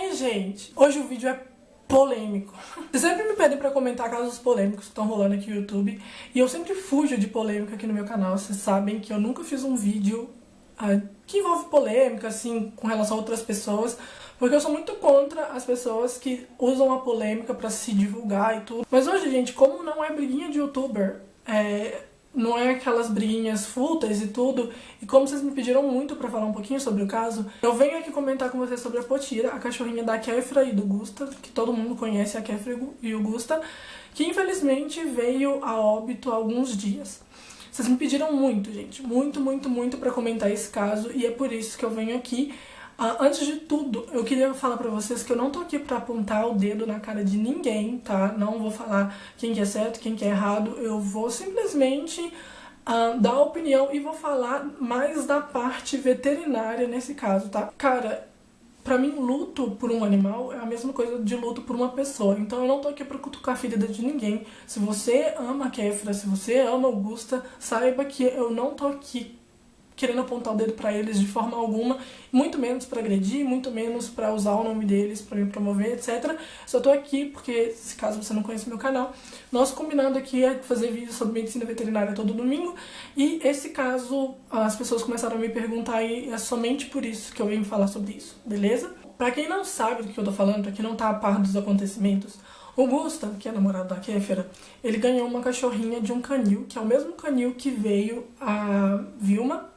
aí, gente? Hoje o vídeo é polêmico. Vocês sempre me pedem pra comentar casos polêmicos que estão rolando aqui no YouTube. E eu sempre fujo de polêmica aqui no meu canal. Vocês sabem que eu nunca fiz um vídeo que envolve polêmica, assim, com relação a outras pessoas. Porque eu sou muito contra as pessoas que usam a polêmica pra se divulgar e tudo. Mas hoje, gente, como não é briguinha de youtuber, não é aquelas briguinhas fúteis e tudo, e como vocês me pediram muito pra falar um pouquinho sobre o caso, eu venho aqui comentar com vocês sobre a Potira, a cachorrinha da Kéfera e do Gusta, que todo mundo conhece, a Kéfera e o Gusta, que infelizmente veio a óbito há alguns dias. Vocês me pediram muito, gente, muito pra comentar esse caso, e é por isso que eu venho aqui. Antes de tudo, eu queria falar pra vocês que eu não tô aqui pra apontar o dedo na cara de ninguém, tá? Não vou falar quem que é certo, quem que é errado. Eu vou simplesmente dar opinião e vou falar mais da parte veterinária nesse caso, tá? Cara, pra mim, luto por um animal é a mesma coisa de luto por uma pessoa. Então eu não tô aqui pra cutucar a ferida de ninguém. Se você ama a Kéfera, se você ama o Gusta, saiba que eu não tô aqui querendo apontar o dedo pra eles de forma alguma, muito menos pra agredir, muito menos pra usar o nome deles pra me promover, etc. Só tô aqui porque, se caso você não conhece meu canal, nosso combinado aqui é fazer vídeos sobre medicina veterinária todo domingo, e esse caso as pessoas começaram a me perguntar e é somente por isso que eu venho falar sobre isso, beleza? Pra quem não sabe do que eu tô falando, pra quem não tá a par dos acontecimentos, o Gusta, que é namorado da Kéfera, ele ganhou uma cachorrinha de um canil, que é o mesmo canil que veio a Vilma.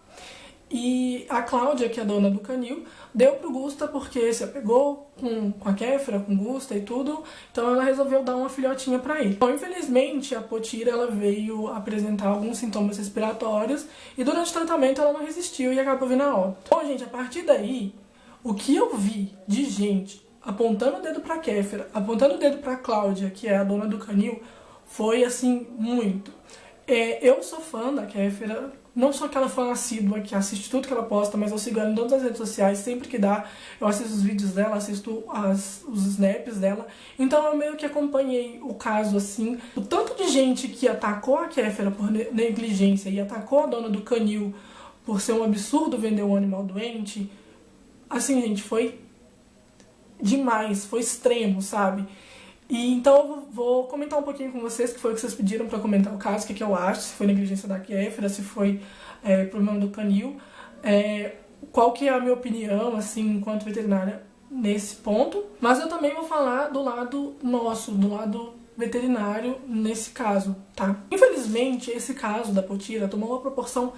E a Cláudia, que é a dona do canil, deu pro Gusta porque se apegou com a Kéfera, com o Gusta e tudo, então ela resolveu dar uma filhotinha pra ele. Então, infelizmente, a Potira ela veio apresentar alguns sintomas respiratórios e durante o tratamento ela não resistiu e acabou vindo a óbito. Bom, gente, a partir daí, o que eu vi de gente apontando o dedo pra Kéfera, apontando o dedo pra Cláudia, que é a dona do canil, foi, assim, muito. Eu sou fã da Kéfera, não sou aquela fã assídua que assiste tudo que ela posta, mas eu sigo ela em todas as redes sociais, sempre que dá, eu assisto os vídeos dela, assisto os snaps dela. Então eu meio que acompanhei o caso assim. O tanto de gente que atacou a Kéfera por negligência e atacou a dona do canil por ser um absurdo vender um animal doente, assim, gente, foi demais, foi extremo, sabe? E então eu vou comentar um pouquinho com vocês, que foi o que vocês pediram pra comentar o caso, o que eu acho, se foi negligência da Kéfera, se foi problema do canil, qual que é a minha opinião, assim, enquanto veterinária nesse ponto. Mas eu também vou falar do lado nosso, do lado veterinário nesse caso, tá? Infelizmente, esse caso da Potira tomou uma proporção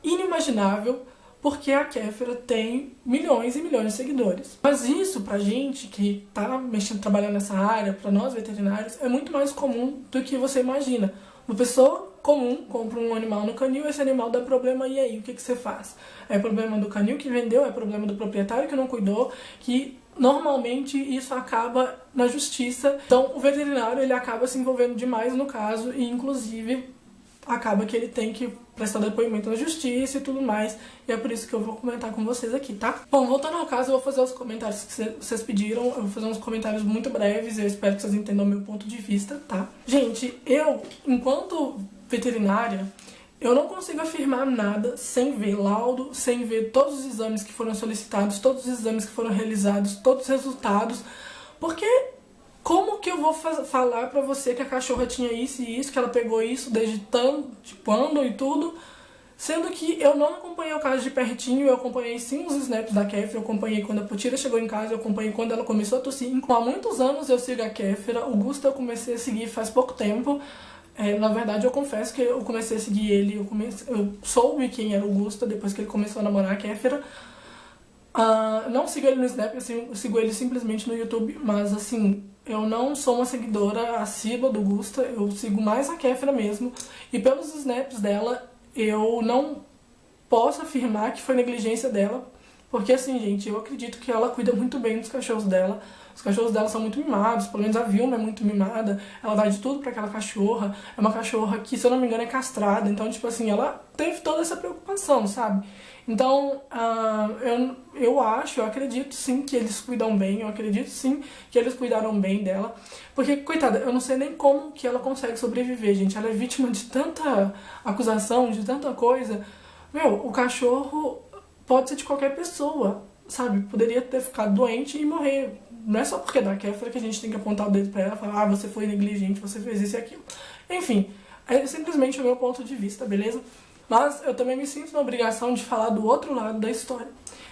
inimaginável, porque a Kéfera tem milhões e milhões de seguidores. Mas isso, pra gente que tá trabalhando nessa área, pra nós veterinários, é muito mais comum do que você imagina. Uma pessoa comum compra um animal no canil, esse animal dá problema, e aí, o que você faz? É problema do canil que vendeu, é problema do proprietário que não cuidou, que normalmente isso acaba na justiça. Então o veterinário ele acaba se envolvendo demais no caso e inclusive acaba que ele tem que prestar depoimento na justiça e tudo mais, e é por isso que eu vou comentar com vocês aqui, tá? Bom, voltando ao caso, eu vou fazer os comentários que vocês pediram, eu vou fazer uns comentários muito breves, eu espero que vocês entendam o meu ponto de vista, tá? Gente, eu, enquanto veterinária, eu não consigo afirmar nada sem ver laudo, sem ver todos os exames que foram solicitados, todos os exames que foram realizados, todos os resultados, porque como que eu vou falar pra você que a cachorra tinha isso e isso, que ela pegou isso desde quando e tudo, sendo que eu não acompanhei o caso de pertinho, eu acompanhei sim os snaps da Kéfera, eu acompanhei quando a Potira chegou em casa, eu acompanhei quando ela começou a tossir. Há muitos anos eu sigo a Kéfera, o Gusta eu comecei a seguir faz pouco tempo. Na verdade, eu confesso que eu comecei a seguir ele, eu soube quem era o Gusta depois que ele começou a namorar a Kéfera. Não sigo ele no Snap, eu sigo ele simplesmente no YouTube, mas assim, eu não sou uma seguidora assídua do Gusta, eu sigo mais a Kéfera mesmo, e pelos snaps dela, eu não posso afirmar que foi negligência dela, porque assim, gente, eu acredito que ela cuida muito bem dos cachorros dela. Os cachorros dela são muito mimados, pelo menos a Vilma é muito mimada, ela dá de tudo pra aquela cachorra. É uma cachorra que, se eu não me engano, é castrada, então, tipo assim, ela teve toda essa preocupação, sabe? Então, eu acredito sim que eles cuidam bem, eu acredito sim que eles cuidaram bem dela, porque, coitada, eu não sei nem como que ela consegue sobreviver, gente. Ela é vítima de tanta acusação, de tanta coisa. Meu, o cachorro pode ser de qualquer pessoa. sabe, poderia ter ficado doente e morrer. Não é só porque é da Kéfera que a gente tem que apontar o dedo pra ela e falar, ah, você foi negligente, você fez isso e aquilo. Enfim, é simplesmente o meu ponto de vista, beleza? Mas eu também me sinto na obrigação de falar do outro lado da história.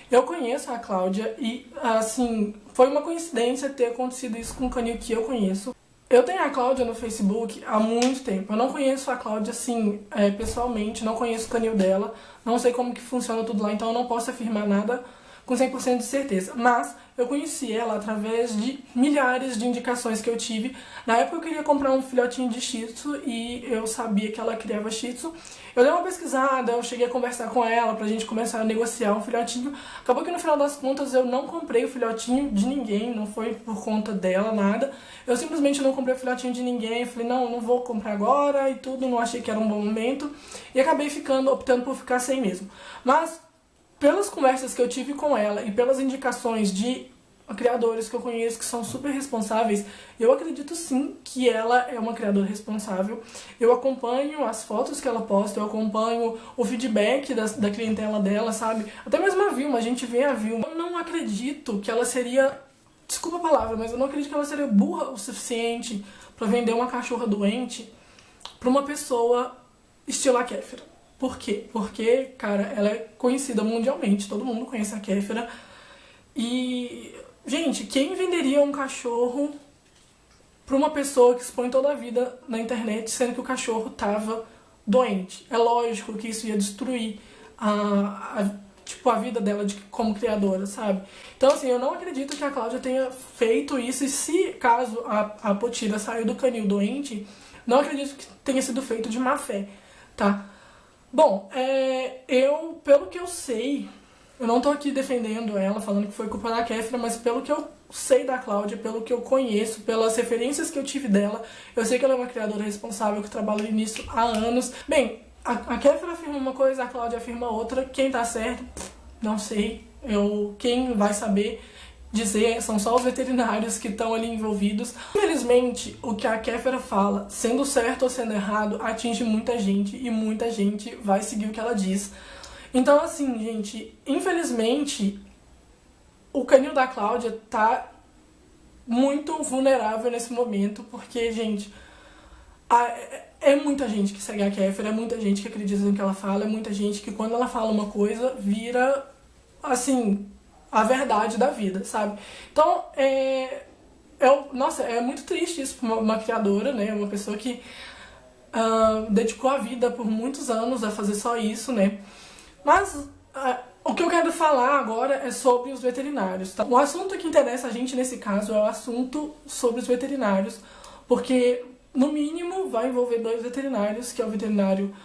Eu conheço a Cláudia e, assim, foi uma coincidência ter acontecido isso com o canil que eu conheço. Eu tenho a Cláudia no Facebook há muito tempo. Eu não conheço a Cláudia, assim, pessoalmente, não conheço o canil dela, não sei como que funciona tudo lá, então eu não posso afirmar nada com 100% de certeza. Mas eu conheci ela através de milhares de indicações que eu tive. Na época eu queria comprar um filhotinho de Shih Tzu e eu sabia que ela criava Shih Tzu. Eu dei uma pesquisada, eu cheguei a conversar com ela pra gente começar a negociar um filhotinho. Acabou que no final das contas eu não comprei o filhotinho de ninguém, não foi por conta dela, nada. Eu simplesmente não comprei o filhotinho de ninguém, falei, não, eu não vou comprar agora e tudo, não achei que era um bom momento. E acabei optando por ficar sem mesmo. Mas pelas conversas que eu tive com ela e pelas indicações de criadores que eu conheço que são super responsáveis, eu acredito sim que ela é uma criadora responsável. Eu acompanho as fotos que ela posta, eu acompanho o feedback da clientela dela, sabe? Até mesmo a Vilma, a gente vê a Vilma. Eu não acredito que ela seria, desculpa a palavra, mas eu não acredito que ela seria burra o suficiente pra vender uma cachorra doente pra uma pessoa estilo a Kéfera. Por quê? Porque, cara, ela é conhecida mundialmente, todo mundo conhece a Kéfera. E, gente, quem venderia um cachorro pra uma pessoa que expõe toda a vida na internet, sendo que o cachorro tava doente? É lógico que isso ia destruir a vida dela como criadora, sabe? Então, assim, eu não acredito que a Cláudia tenha feito isso. E se, caso a Potira saiu do canil doente, não acredito que tenha sido feito de má fé, tá? Bom, pelo que eu sei, eu não tô aqui defendendo ela, falando que foi culpa da Kéfera, mas pelo que eu sei da Cláudia, pelo que eu conheço, pelas referências que eu tive dela, eu sei que ela é uma criadora responsável, que trabalha nisso há anos. Bem, a Kéfera afirma uma coisa, a Cláudia afirma outra. Quem tá certo, não sei. Quem vai saber dizer são só os veterinários que estão ali envolvidos. Infelizmente, o que a Kéfera fala, sendo certo ou sendo errado, atinge muita gente e muita gente vai seguir o que ela diz. Então, assim, gente, infelizmente, o canil da Cláudia tá muito vulnerável nesse momento, porque, gente, é muita gente que segue a Kéfera, é muita gente que acredita no que ela fala, é muita gente que quando ela fala uma coisa, vira, assim, a verdade da vida, sabe? Então, nossa, é muito triste isso pra uma criadora, né? Uma pessoa que dedicou a vida por muitos anos a fazer só isso, né? Mas o que eu quero falar agora é sobre os veterinários, tá? O assunto que interessa a gente nesse caso é o assunto sobre os veterinários, porque, no mínimo, vai envolver 2 veterinários, que é o veterinário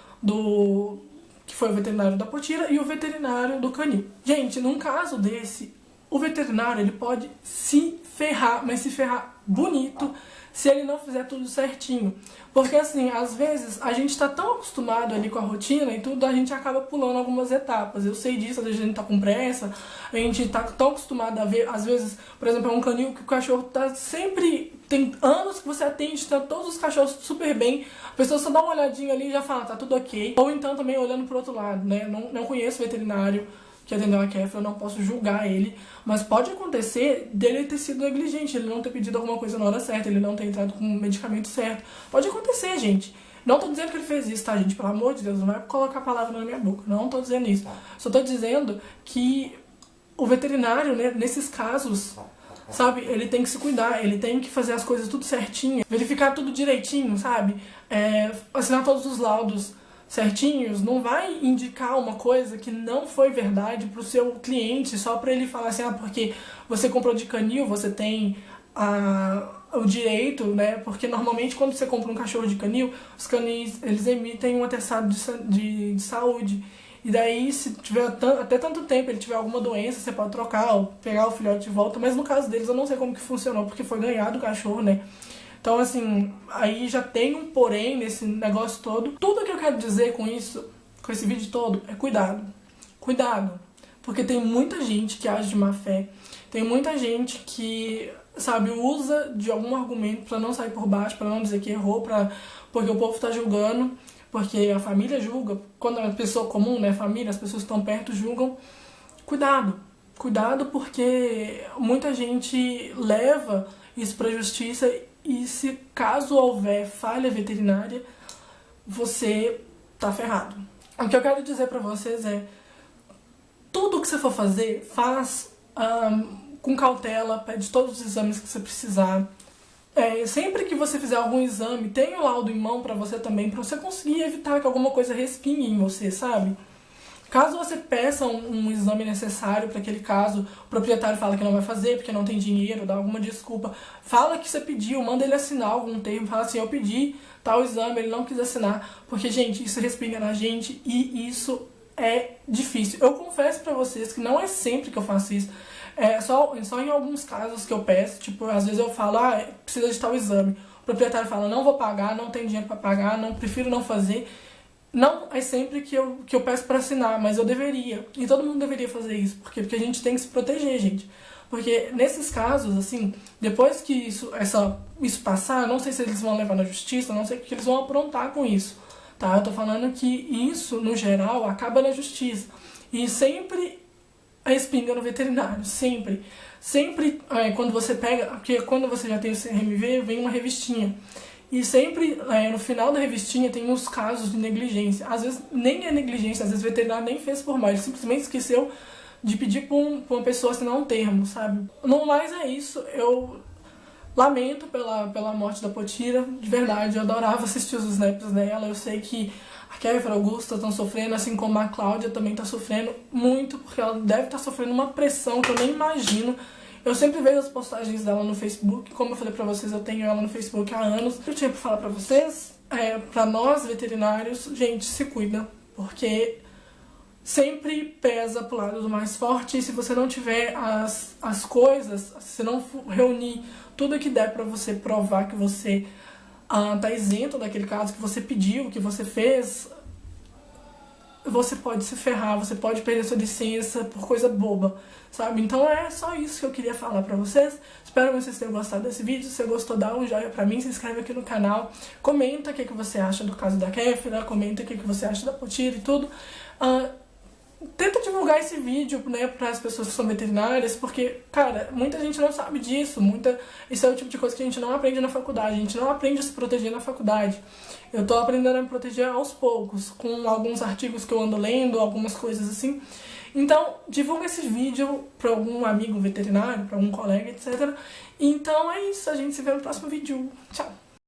que foi o veterinário da Potira e o veterinário do canil. Gente, num caso desse, o veterinário ele pode se ferrar, mas se ferrar bonito, se ele não fizer tudo certinho. Porque, assim, às vezes a gente tá tão acostumado ali com a rotina e tudo, a gente acaba pulando algumas etapas. Eu sei disso, às vezes a gente tá com pressa, a gente tá tão acostumado a ver, às vezes, por exemplo, é um canil que o cachorro tá sempre... Tem anos que você atende, tá todos os cachorros super bem, a pessoa só dá uma olhadinha ali e já fala, tá tudo ok. Ou então também olhando pro outro lado, né? Não conheço veterinário que atendeu a Kéfera, eu não posso julgar ele, mas pode acontecer dele ter sido negligente, ele não ter pedido alguma coisa na hora certa, ele não ter entrado com o medicamento certo. Pode acontecer, gente. Não tô dizendo que ele fez isso, tá, gente? Pelo amor de Deus, não vai colocar a palavra na minha boca. Não tô dizendo isso. Só tô dizendo que o veterinário, né, nesses casos, sabe, ele tem que se cuidar, ele tem que fazer as coisas tudo certinho, verificar tudo direitinho, sabe? Assinar todos os laudos certinhos, não vai indicar uma coisa que não foi verdade pro seu cliente só pra ele falar assim, porque você comprou de canil, você tem o direito, né? Porque normalmente quando você compra um cachorro de canil, os canis, eles emitem um atestado de saúde. E daí, se tiver até tanto tempo, ele tiver alguma doença, você pode trocar ou pegar o filhote de volta. Mas no caso deles, eu não sei como que funcionou, porque foi ganhado o cachorro, né? Então, assim, aí já tem um porém nesse negócio todo. Tudo que eu quero dizer com isso, com esse vídeo todo, é cuidado. Cuidado. Porque tem muita gente que age de má fé. Tem muita gente que, sabe, usa de algum argumento pra não sair por baixo, pra não dizer que errou, porque o povo tá julgando, porque a família julga. Quando é uma pessoa comum, né, família, as pessoas que estão perto julgam. Cuidado. Cuidado, porque muita gente leva isso pra justiça e se caso houver falha veterinária, você tá ferrado. O que eu quero dizer pra vocês é, tudo que você for fazer, faz com cautela, pede todos os exames que você precisar. Sempre que você fizer algum exame, tenha o laudo em mão pra você também, pra você conseguir evitar que alguma coisa respingue em você, sabe? Caso você peça um exame necessário para aquele caso, o proprietário fala que não vai fazer porque não tem dinheiro, dá alguma desculpa, fala que você pediu, manda ele assinar algum termo, fala assim, eu pedi tal exame, ele não quis assinar, porque, gente, isso respinga na gente e isso é difícil. Eu confesso pra vocês que não é sempre que eu faço isso, só em alguns casos que eu peço, tipo, às vezes eu falo, precisa de tal exame, o proprietário fala, não vou pagar, não tenho dinheiro pra pagar, prefiro não fazer. Não é sempre que eu peço pra assinar, mas eu deveria. E todo mundo deveria fazer isso. Por quê? Porque a gente tem que se proteger, gente. Porque nesses casos, assim, depois que isso passar, não sei se eles vão levar na justiça, não sei o que eles vão aprontar com isso. Tá? Eu tô falando que isso, no geral, acaba na justiça. E sempre respinga no veterinário. Sempre. Sempre, quando você pega... Porque quando você já tem o CRMV, vem uma revistinha. E sempre, no final da revistinha, tem uns casos de negligência. Às vezes nem é negligência, às vezes o veterinário nem fez por mal, ele simplesmente esqueceu de pedir pra uma pessoa assinar um termo, sabe? No mais é isso, eu lamento pela morte da Potira, de verdade, eu adorava assistir os snaps dela, eu sei que a Kéfera, a Augusta estão sofrendo, assim como a Cláudia também tá sofrendo muito, porque ela deve estar sofrendo uma pressão que eu nem imagino. Eu sempre vejo as postagens dela no Facebook, como eu falei pra vocês, eu tenho ela no Facebook há anos. O que eu tinha pra falar pra vocês, pra nós veterinários, gente, se cuida, porque sempre pesa pro lado do mais forte, e se você não tiver as coisas, se não reunir tudo que der pra você provar que você tá isento daquele caso, que você pediu, que você fez, você pode se ferrar, você pode perder sua licença por coisa boba, sabe? Então é só isso que eu queria falar pra vocês. Espero que vocês tenham gostado desse vídeo. Se você gostou, dá um joinha pra mim, se inscreve aqui no canal, comenta o que você acha do caso da Kéfera, comenta o que você acha da Potira e tudo. Tenta divulgar esse vídeo, né, para as pessoas que são veterinárias, porque, cara, muita gente não sabe disso, isso é o tipo de coisa que a gente não aprende na faculdade, a gente não aprende a se proteger na faculdade. Eu tô aprendendo a me proteger aos poucos, com alguns artigos que eu ando lendo, algumas coisas assim. Então, divulga esse vídeo para algum amigo veterinário, para algum colega, etc. Então é isso, a gente se vê no próximo vídeo. Tchau!